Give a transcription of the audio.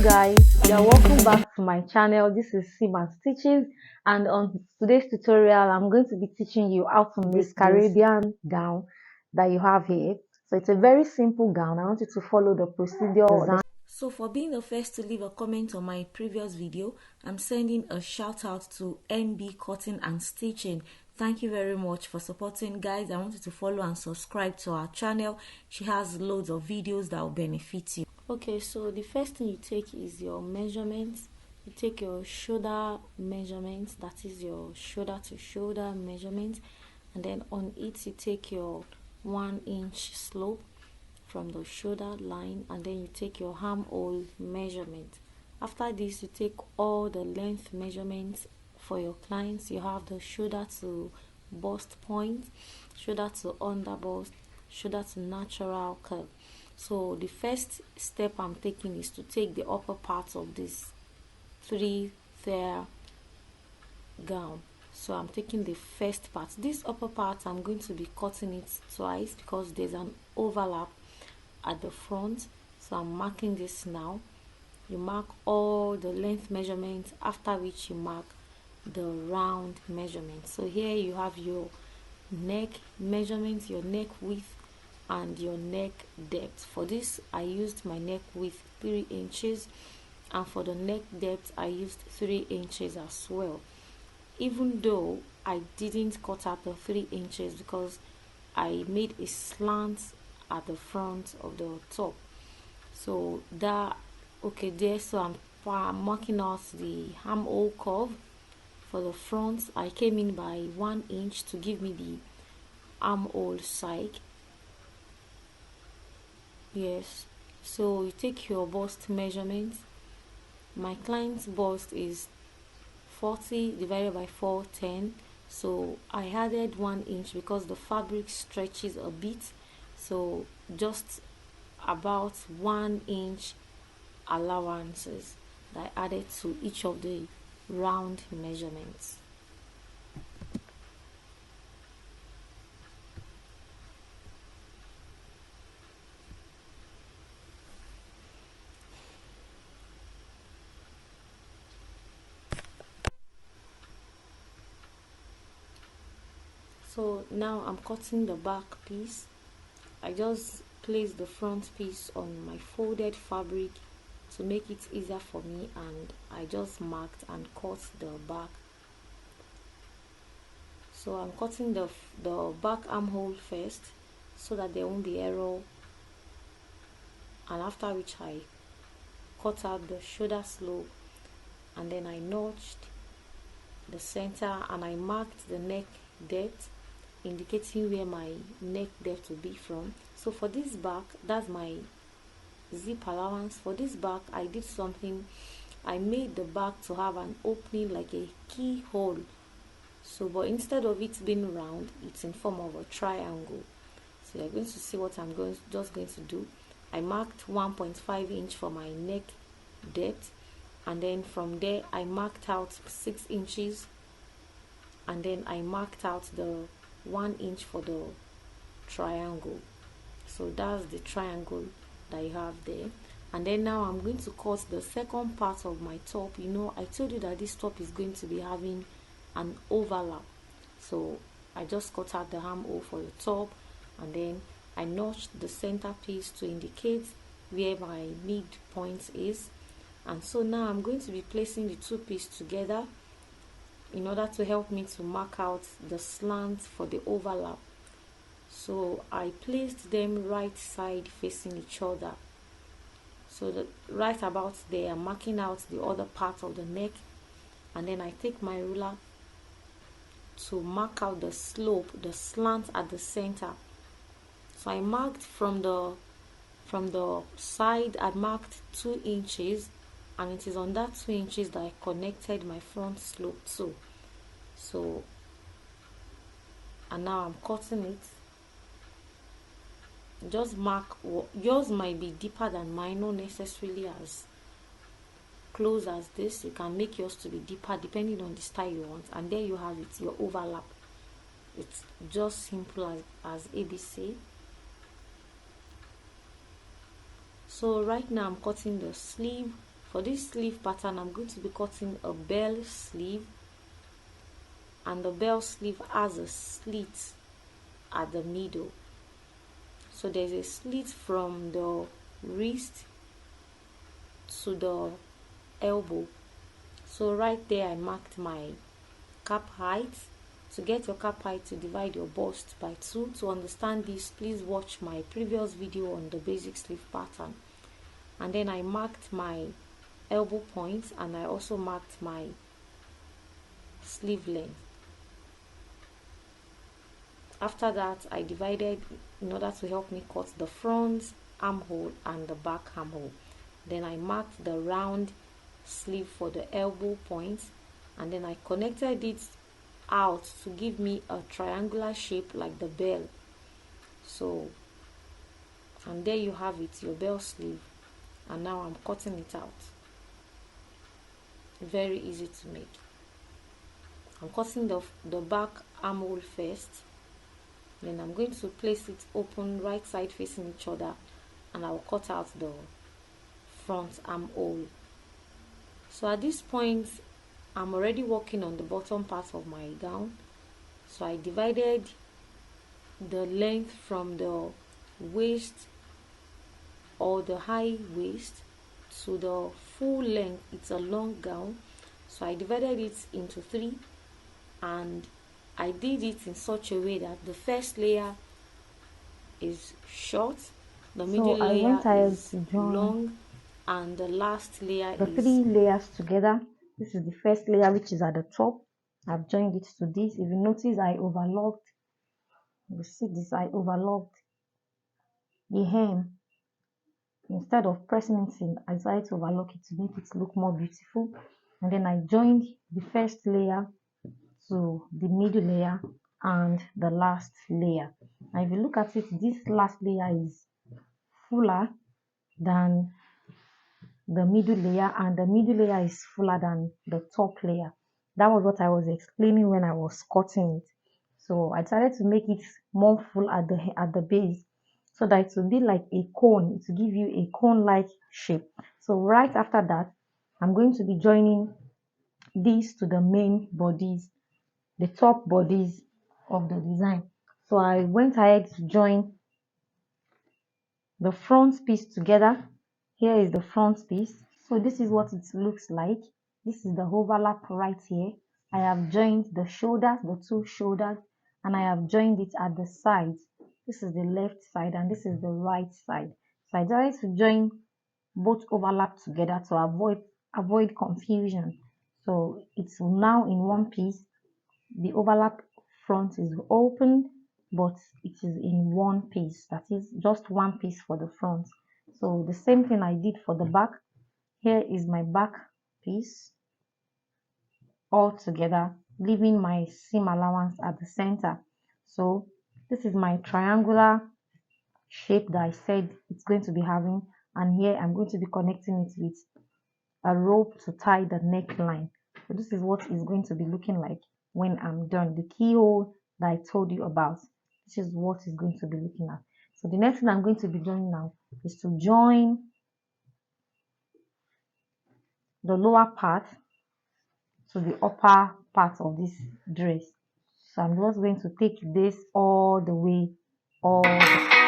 Hello guys, you're welcome back to my channel. This is Sima's Stitches, and on today's tutorial I'm going to be teaching you how to make this Caribbean gown that you have here. So it's a very simple gown. I want you to follow the procedure. So for being the first to leave a comment on my previous video, I'm sending a shout out to NB Cutting and Stitching. Thank you very much for supporting, guys. I want you to follow and subscribe to our channel. She has loads of videos that will benefit you. Okay, so the first thing you take is your measurements. You take your shoulder measurements, that is your shoulder to shoulder measurement, and then on it you take your 1 inch slope from the shoulder line, and then you take your armhole measurement. After this, you take all the length measurements for your clients. You have the shoulder to bust point, shoulder to under bust, shoulder to natural curve. So the first step I'm taking is to take the upper part of this 3-tier gown. So I'm taking the first part. This upper part, I'm going to be cutting it twice because there's an overlap at the front. So I'm marking this now. You mark all the length measurements, after which you mark the round measurement. So here you have your neck measurements, your neck width and your neck depth. For this I used my neck width 3 inches, and for the neck depth I used 3 inches as well, even though I didn't cut out the 3 inches because I made a slant at the front of the top. So that okay there. So I'm marking out the armhole curve. For the front I came in by 1 inch to give me the armhole side. Yes, so you take your bust measurement. My client's bust is 40 divided by 410, so I added 1 inch because the fabric stretches a bit, so just about 1 inch allowances that I added to each of the round measurements. So now I'm cutting the back piece. I just place the front piece on my folded fabric to make it easier for me, and I just marked and cut the back. So I'm cutting the back armhole first so that there won't be error, and after which I cut out the shoulder slope, and then I notched the center and I marked the neck depth, indicating where my neck depth will be from. So for this back, that's my zip allowance. For this back I did something. I made the back to have an opening like a keyhole. So but instead of it being round, it's in form of a triangle. So you're going to see what I'm just going to do. I marked 1.5 inch for my neck depth, and then from there I marked out 6 inches, and then I marked out the 1 inch for the triangle. So that's the triangle that you have there. And then now I'm going to cut the second part of my top. You know, I told you that this top is going to be having an overlap, so I just cut out the armhole for the top, and then I notched the center piece to indicate where my midpoint is. And so now I'm going to be placing the two pieces together in order to help me to mark out the slant for the overlap. So I placed them right side facing each other, so that right about there I'm marking out the other part of the neck, and then I take my ruler to mark out the slope, the slant at the center. So I marked from the side, I marked 2 inches, and it is on that 2 inches that I connected my front slope to. So, and now I'm cutting it. Just mark, yours might be deeper than mine, not necessarily as close as this. You can make yours to be deeper depending on the style you want, and there you have it, your overlap. It's just simple as ABC. So right now I'm cutting the sleeve For this sleeve pattern, I'm going to be cutting a bell sleeve, and the bell sleeve has a slit at the middle. So there's a slit from the wrist to the elbow. So right there I marked my cap height. To get your cap height, to divide your bust by 2. To understand this, please watch my previous video on the basic sleeve pattern. And then I marked my elbow points, and I also marked my sleeve length. After that, I divided in order to help me cut the front armhole and the back armhole. Then I marked the round sleeve for the elbow points, and then I connected it out to give me a triangular shape like the bell. So, and there you have it, your bell sleeve. And now I'm cutting it out. Very easy to make. I'm cutting the back armhole first. Then I'm going to place it open, right side facing each other, and I'll cut out the front armhole. So at this point, I'm already working on the bottom part of my gown. So I divided the length from the waist or the high waist to the full length. It's a long gown, so I divided it into 3, and I did it in such a way that the first layer is short, the middle So I layer went ahead is to join long, and the last layer the is 3 layers together. This is the first layer, which is at the top. I've joined it to this. If you notice, I overlocked. You see this, I overlocked the hem. Instead of pressing it in, I decided to overlock it to make it look more beautiful. And then I joined the first layer to the middle layer and the last layer. Now if you look at it, this last layer is fuller than the middle layer, and the middle layer is fuller than the top layer. That was what I was explaining when I was cutting it. So I decided to make it more full at the base, so that it will be like a cone. It will give you a cone-like shape. So right after that, I'm going to be joining these to the main bodies, the top bodies of the design. So I went ahead to join the front piece together. Here is the front piece. So this is what it looks like. This is the overlap right here. I have joined the shoulders, the 2 shoulders, and I have joined it at the sides. This is the left side and this is the right side. So I decided to join both overlap together to avoid confusion. So it's now in one piece. The overlap front is open, but it is in one piece. That is just one piece for the front. So the same thing I did for the back. Here is my back piece all together, leaving my seam allowance at the center. So this is my triangular shape that I said it's going to be having, and here I'm going to be connecting it with a rope to tie the neckline. So this is what it's going to be looking like when I'm done. The keyhole that I told you about, this is what it's going to be looking at. So the next thing I'm going to be doing now is to join the lower part to the upper part of this dress. So I'm just going to take this all the way, all the